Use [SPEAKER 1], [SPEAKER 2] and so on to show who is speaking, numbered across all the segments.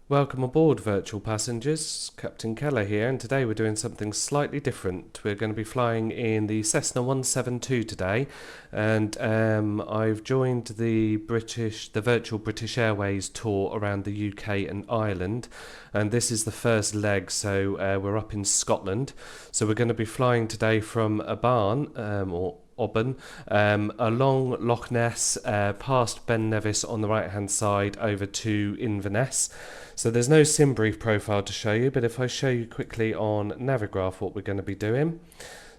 [SPEAKER 1] Welcome aboard, virtual passengers. Captain Keller here, and today we're doing something slightly different. We're going to be flying in the Cessna 172 today, and I've joined the Virtual British Airways tour around the UK and Ireland, and this is the first leg, so we're up in Scotland. So we're going to be flying today from Oban, or Oban, along Loch Ness, past Nevis on the right hand side over to Inverness. So there's no sim brief profile to show you, but if I show you quickly on Navigraph what we're going to be doing.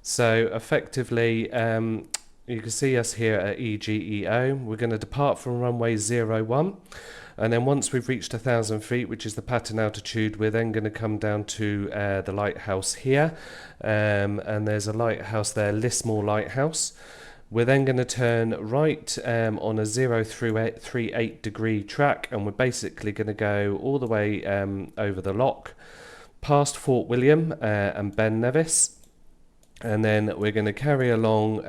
[SPEAKER 1] So effectively, you can see us here at EGEO. We're going to depart from runway 01. And then once we've reached 1,000 feet, which is the pattern altitude, we're then going to come down to the lighthouse here. And there's a lighthouse there, Lismore Lighthouse. We're then going to turn right on a 038 degree track, and we're basically going to go all the way over the Loch, past Fort William and Nevis. And then we're going to carry along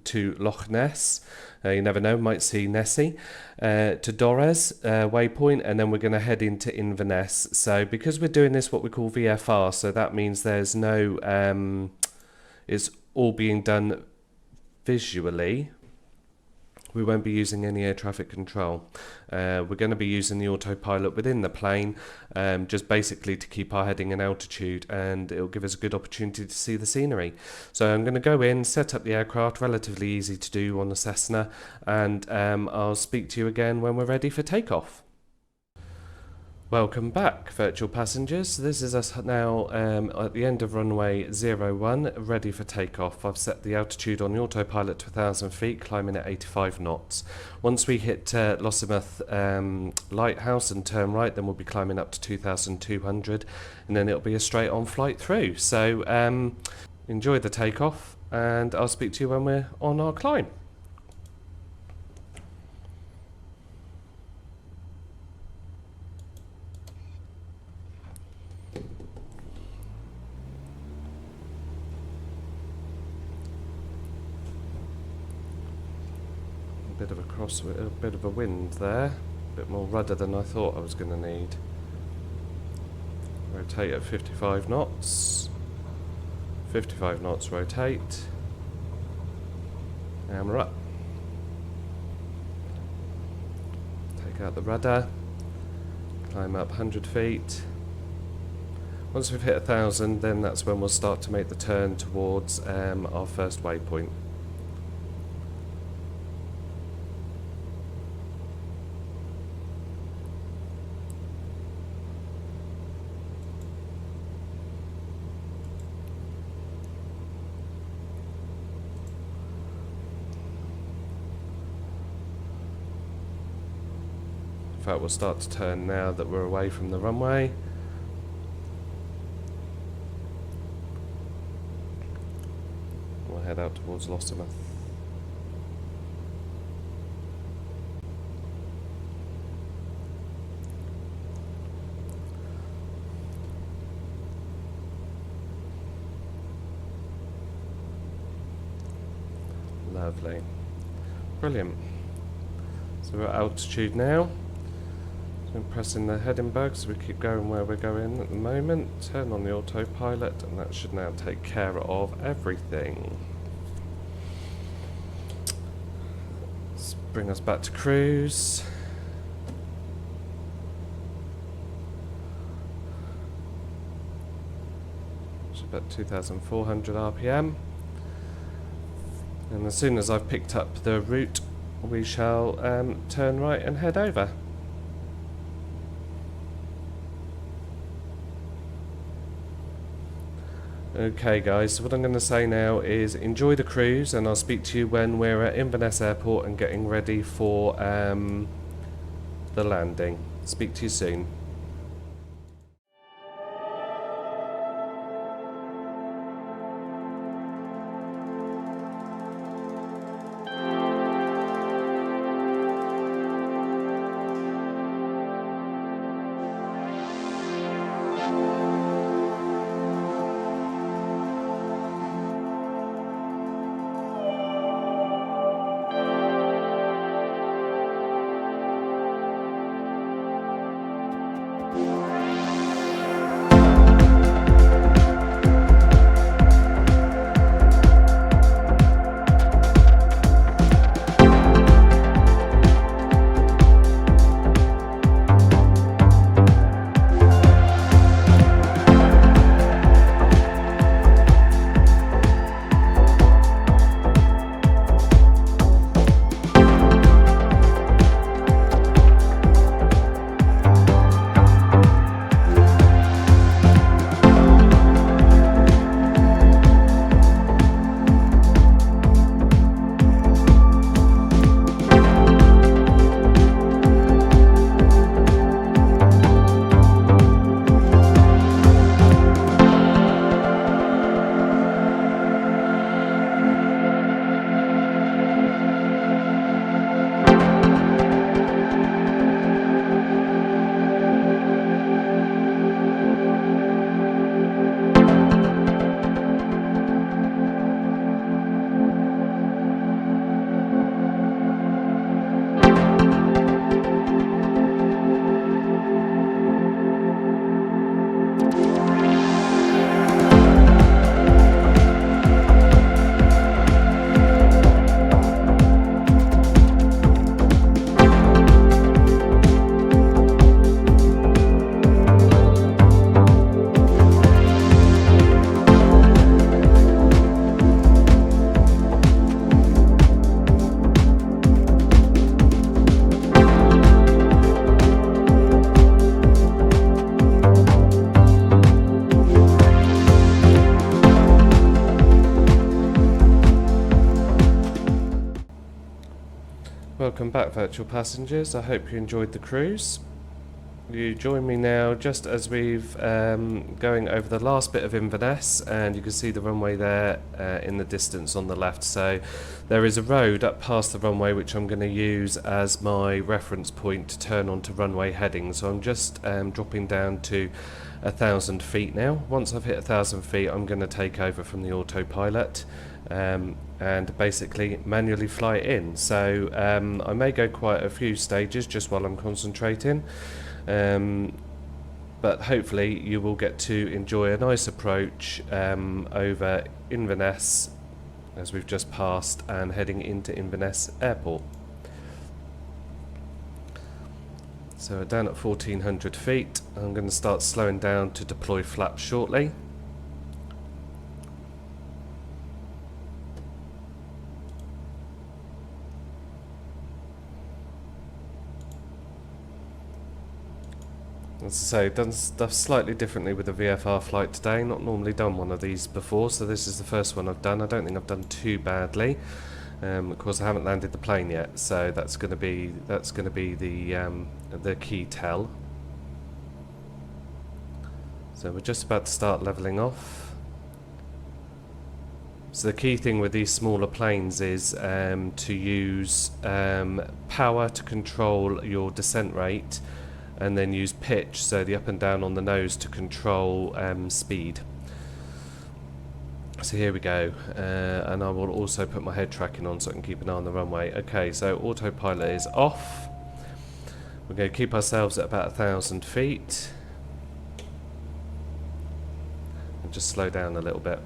[SPEAKER 1] to Loch Ness. You never know, might see Nessie. To Dorez waypoint, and then we're going to head into Inverness. So because we're doing this what we call VFR, so that means there's no, it's all being done visually. We won't be using any air traffic control. We're going to be using the autopilot within the plane, just basically to keep our heading and altitude, and it'll give us a good opportunity to see the scenery. So I'm going to go in, set up the aircraft, relatively easy to do on the Cessna, and I'll speak to you again when we're ready for takeoff. Welcome back, virtual passengers. This is us now at the end of runway 01, ready for takeoff. I've set the altitude on the autopilot to 1,000 feet, climbing at 85 knots. Once we hit Lossiemouth Lighthouse and turn right, then we'll be climbing up to 2,200, and then it'll be a straight on flight through. So enjoy the takeoff, and I'll speak to you when we're on our climb. A bit of a wind there, a bit more rudder than I thought I was going to need. Rotate at 55 knots, 55 knots rotate, and we're up. Take out the rudder, climb up 100 feet. Once we've hit 1,000, then that's when we'll start to make the turn towards our first waypoint. In fact, we'll start to turn now that we're away from the runway. We'll head out towards Lossiemouth. Lovely. Brilliant. So we're at altitude now. So I'm pressing the heading bug so we keep going where we're going at the moment. Turn on the autopilot, and that should now take care of everything. Let's bring us back to cruise. It's about 2,400 RPM. And as soon as I've picked up the route, we shall turn right and head over. Okay guys, so what I'm going to say now is enjoy the cruise, and I'll speak to you when we're at Inverness Airport and getting ready for the landing. Speak to you soon. Welcome back, virtual passengers. I hope you enjoyed the cruise. You join me now just as we've going over the last bit of Inverness, and you can see the runway there in the distance on the left. So there is a road up past the runway which I'm going to use as my reference point to turn onto runway heading. So I'm just dropping down to 1,000 feet now. Once I've hit 1,000 feet, I'm going to take over from the autopilot and basically manually fly it in. So I may go quite a few stages just while I'm concentrating. But hopefully you will get to enjoy a nice approach over Inverness as we've just passed and heading into Inverness Airport. So we're down at 1,400 feet. I'm going to start slowing down to deploy flaps shortly. As I say, done stuff slightly differently with the VFR flight today. Not normally done one of these before, so this is the first one I've done. I don't think I've done too badly. Of course, I haven't landed the plane yet, so that's going to be the key tell. So we're just about to start leveling off. So the key thing with these smaller planes is to use power to control your descent rate, and then use pitch, so the up and down on the nose, to control speed. So here we go, and I will also put my head tracking on so I can keep an eye on the runway. Okay, so autopilot is off. We're going to keep ourselves at about 1,000 feet. And just slow down a little bit.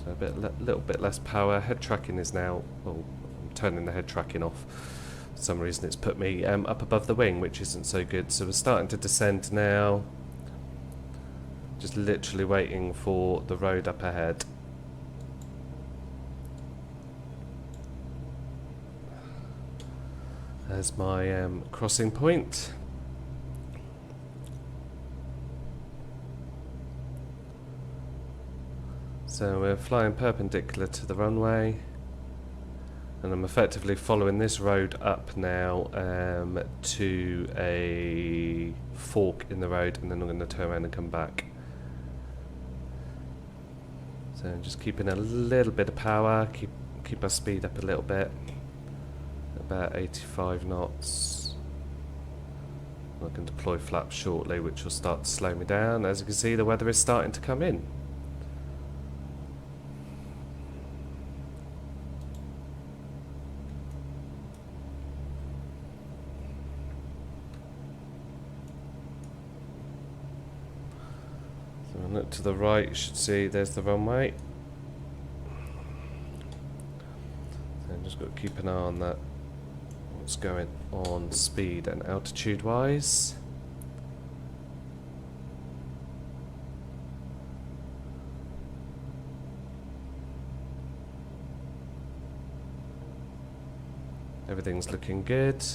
[SPEAKER 1] So a little bit less power. Head tracking is now, oh, I'm turning the head tracking off. For some reason it's put me up above the wing, which isn't so good. So we're starting to descend now. Just literally waiting for the road up ahead. There's my crossing point. So we're flying perpendicular to the runway. And I'm effectively following this road up now to a fork in the road, and then I'm going to turn around and come back. So just keeping a little bit of power, keep our speed up a little bit, about 85 knots. I can deploy flaps shortly, which will start to slow me down. As you can see, the weather is starting to come in. Look to the right, you should see there's the runway. And just got to keep an eye on that, what's going on speed and altitude wise. Everything's looking good.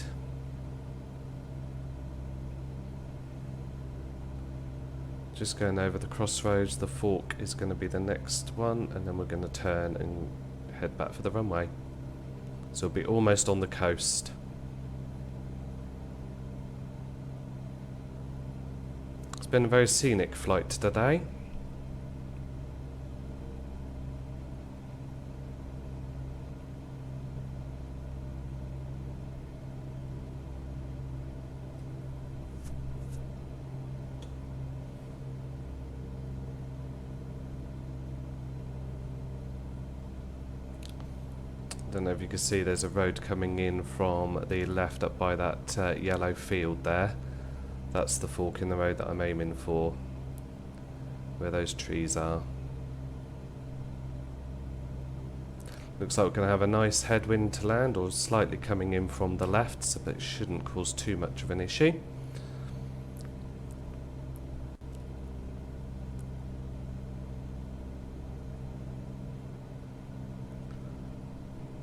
[SPEAKER 1] Just going over the crossroads, the fork is going to be the next one, and then we're going to turn and head back for the runway. So we'll be almost on the coast. It's been a very scenic flight today. Don't know if you can see there's a road coming in from the left up by that yellow field there. That's the fork in the road that I'm aiming for, where those trees are. Looks like we're going to have a nice headwind to land, or slightly coming in from the left, so that shouldn't cause too much of an issue.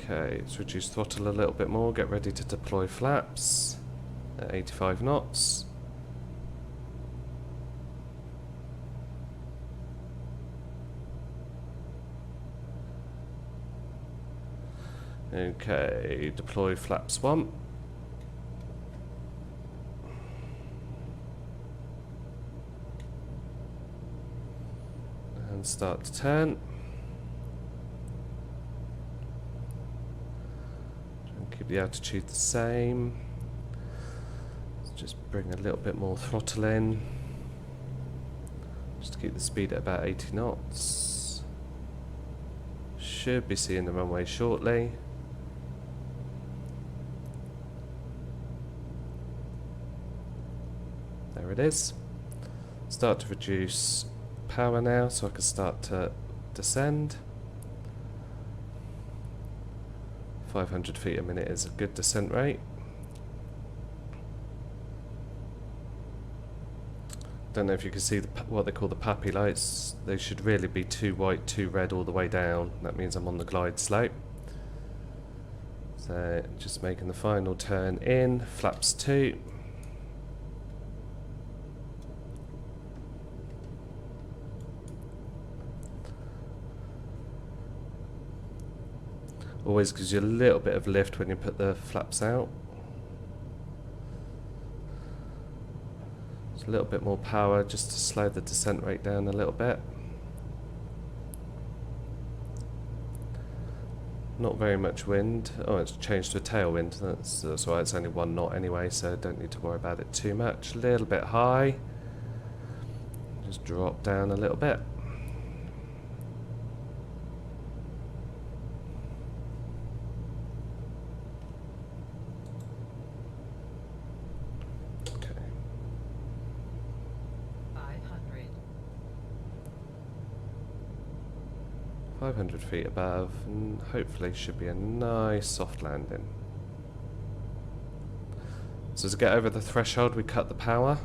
[SPEAKER 1] Okay, let's reduce throttle a little bit more, get ready to deploy flaps at 85 knots. Okay, deploy flaps 1. And start to turn. And keep the altitude the same. Let's just bring a little bit more throttle in. Just to keep the speed at about 80 knots. Should be seeing the runway shortly. There it is. Start to reduce power now so I can start to descend. 500 feet a minute is a good descent rate. Don't know if you can see what they call the pappy lights. They should really be 2 white, 2 red all the way down. That means I'm on the glide slope. So just making the final turn in, flaps 2. Always gives you a little bit of lift when you put the flaps out. Just a little bit more power just to slow the descent rate down a little bit. Not very much wind. Oh, it's changed to a tailwind. That's why it's only 1 knot anyway, so don't need to worry about it too much. A little bit high. Just drop down a little bit. Okay. 500 feet above, and hopefully should be a nice soft landing. So to get over the threshold, we cut the power,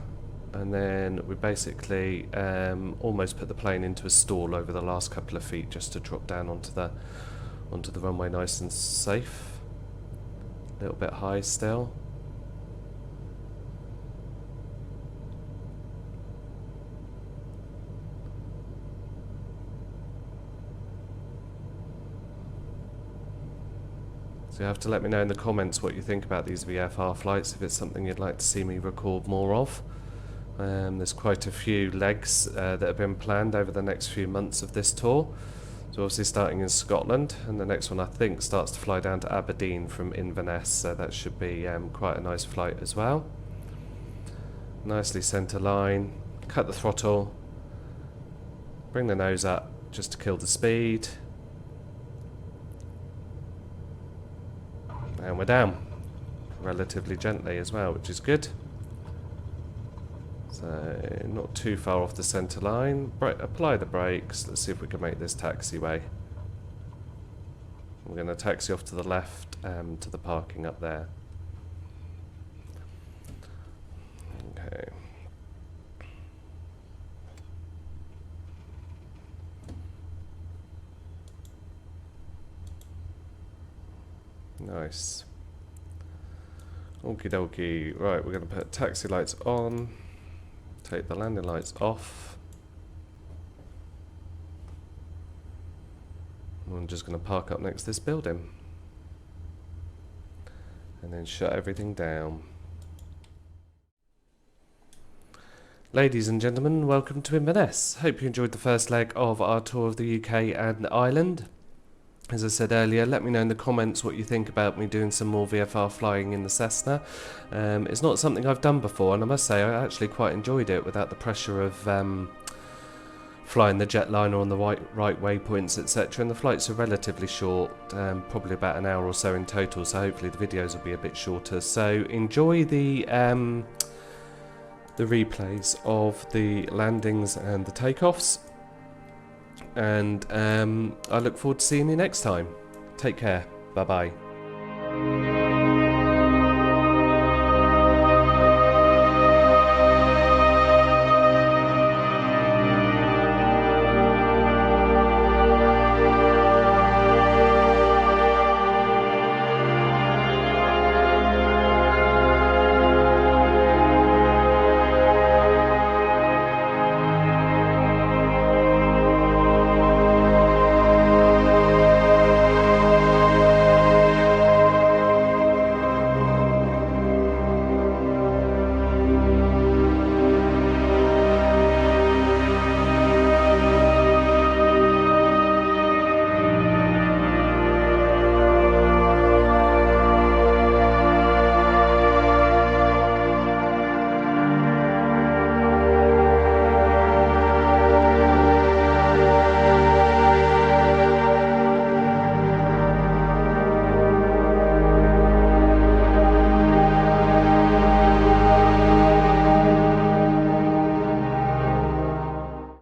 [SPEAKER 1] and then we basically almost put the plane into a stall over the last couple of feet just to drop down onto the runway nice and safe. A little bit high still. So you have to let me know in the comments what you think about these VFR flights, if it's something you'd like to see me record more of. There's quite a few legs that have been planned over the next few months of this tour. So obviously starting in Scotland, and the next one I think starts to fly down to Aberdeen from Inverness, so that should be quite a nice flight as well. Nicely centre line, cut the throttle, bring the nose up just to kill the speed. And we're down, relatively gently as well, which is good. So, not too far off the centre line. Apply the brakes. Let's see if we can make this taxiway. We're going to taxi off to the left to the parking up there. Okay. Nice. Okie dokie. Right, we're going to put taxi lights on. Take the landing lights off. I'm just going to park up next to this building. And then shut everything down. Ladies and gentlemen, welcome to Inverness. Hope you enjoyed the first leg of our tour of the UK and Ireland. As I said earlier, let me know in the comments what you think about me doing some more VFR flying in the Cessna. It's not something I've done before, and I must say I actually quite enjoyed it without the pressure of flying the Jetliner on the right waypoints, etc. And the flights are relatively short, probably about an hour or so in total, so hopefully the videos will be a bit shorter. So enjoy the replays of the landings and the takeoffs. And I look forward to seeing you next time. Take care. Bye bye.